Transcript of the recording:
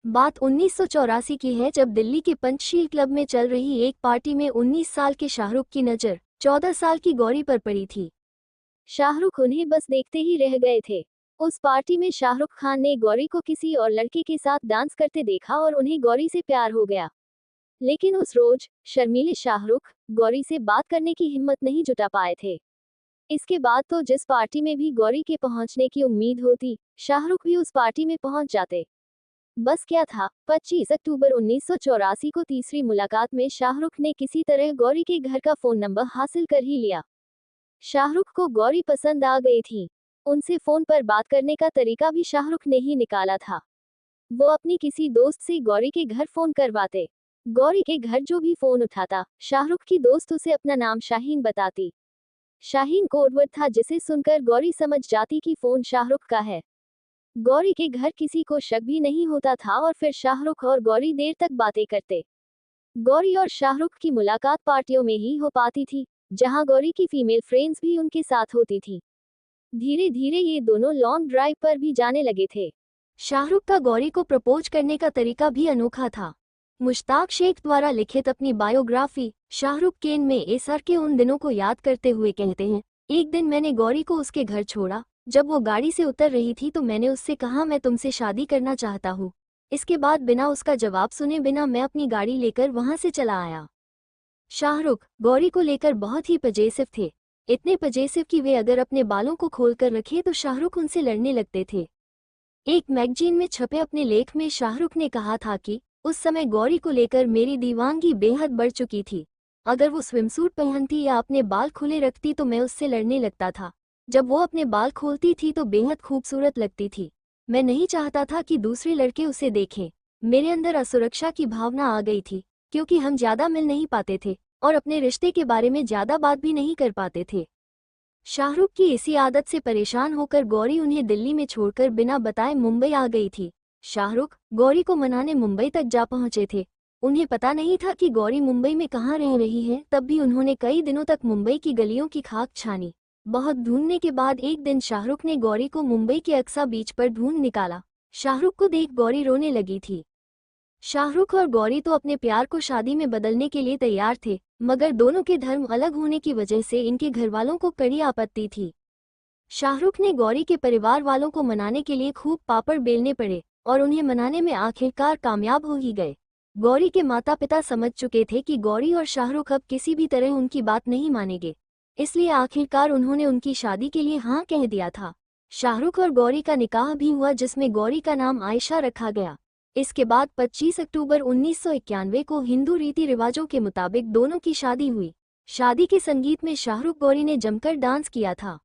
बात 1984 की है, जब दिल्ली के पंचशील क्लब में चल रही एक पार्टी में 19 साल के शाहरुख की नज़र 14 साल की गौरी पर पड़ी थी। शाहरुख उन्हें बस देखते ही रह गए थे। उस पार्टी में शाहरुख खान ने गौरी को किसी और लड़के के साथ डांस करते देखा और उन्हें गौरी से प्यार हो गया। लेकिन उस रोज शर्मीले शाहरुख गौरी से बात करने की हिम्मत नहीं जुटा पाए थे। इसके बाद तो जिस पार्टी में भी गौरी के पहुंचने की उम्मीद होती, शाहरुख भी उस पार्टी में पहुंच जाते। बस क्या था, 25 अक्टूबर 1984 को तीसरी मुलाकात में शाहरुख ने किसी तरह गौरी के घर का फोन नंबर हासिल कर ही लिया। शाहरुख को गौरी पसंद आ गई थी। उनसे फोन पर बात करने का तरीका भी शाहरुख ने ही निकाला था। वो अपनी किसी दोस्त से गौरी के घर फोन करवाते। गौरी के घर जो भी फोन उठाता, शाहरुख की दोस्त उसे अपना नाम शाहीन बताती। शाहीन कोडवर्ड था जिसे सुनकर गौरी समझ जाती कि फोन शाहरुख का है। गौरी के घर किसी को शक भी नहीं होता था और फिर शाहरुख और गौरी देर तक बातें करते। गौरी और शाहरुख की मुलाकात पार्टियों में ही हो पाती थी, जहां गौरी की फीमेल फ्रेंड्स भी उनके साथ होती थी। धीरे धीरे ये दोनों लॉन्ग ड्राइव पर भी जाने लगे थे। शाहरुख का गौरी को प्रपोज करने का तरीका भी अनोखा था। मुश्ताक शेख द्वारा लिखित अपनी बायोग्राफी शाहरुख केन में एसआर के उन दिनों को याद करते हुए कहते हैं, एक दिन मैंने गौरी को उसके घर छोड़ा। जब वो गाड़ी से उतर रही थी तो मैंने उससे कहा, मैं तुमसे शादी करना चाहता हूँ। इसके बाद बिना उसका जवाब सुने बिना मैं अपनी गाड़ी लेकर वहां से चला आया। शाहरुख गौरी को लेकर बहुत ही पजेसिव थे, इतने पजेसिव कि वे अगर अपने बालों को खोलकर रखे तो शाहरुख उनसे लड़ने लगते थे। एक मैगजीन में छपे अपने लेख में शाहरुख ने कहा था कि उस समय गौरी को लेकर मेरी दीवानगी बेहद बढ़ चुकी थी। अगर वो स्विमसूट पहनती या अपने बाल खुले रखती तो मैं उससे लड़ने लगता था। जब वो अपने बाल खोलती थी तो बेहद खूबसूरत लगती थी। मैं नहीं चाहता था कि दूसरे लड़के उसे देखें। मेरे अंदर असुरक्षा की भावना आ गई थी, क्योंकि हम ज्यादा मिल नहीं पाते थे और अपने रिश्ते के बारे में ज्यादा बात भी नहीं कर पाते थे। शाहरुख की इसी आदत से परेशान होकर गौरी उन्हें दिल्ली में छोड़कर बिना बताए मुंबई आ गई थी। शाहरुख गौरी को मनाने मुंबई तक जा पहुंचे थे। उन्हें पता नहीं था कि गौरी मुंबई में कहाँ रह रही है, तब भी उन्होंने कई दिनों तक मुंबई की गलियों की खाक छानी। बहुत ढूंढने के बाद एक दिन शाहरुख ने गौरी को मुंबई के अक्सा बीच पर ढूंढ निकाला। शाहरुख को देख गौरी रोने लगी थी। शाहरुख और गौरी तो अपने प्यार को शादी में बदलने के लिए तैयार थे, मगर दोनों के धर्म अलग होने की वजह से इनके घरवालों को कड़ी आपत्ति थी। शाहरुख ने गौरी के परिवार वालों को मनाने के लिए खूब पापड़ बेलने पड़े और उन्हें मनाने में आखिरकार कामयाब हो ही गए। गौरी के माता पिता समझ चुके थे कि गौरी और शाहरुख अब किसी भी तरह उनकी बात नहीं मानेंगे, इसलिए आखिरकार उन्होंने उनकी शादी के लिए हाँ कह दिया था। शाहरुख और गौरी का निकाह भी हुआ, जिसमें गौरी का नाम आयशा रखा गया। इसके बाद 25 अक्टूबर 1991 को हिंदू रीति रिवाजों के मुताबिक दोनों की शादी हुई। शादी के संगीत में शाहरुख गौरी ने जमकर डांस किया था।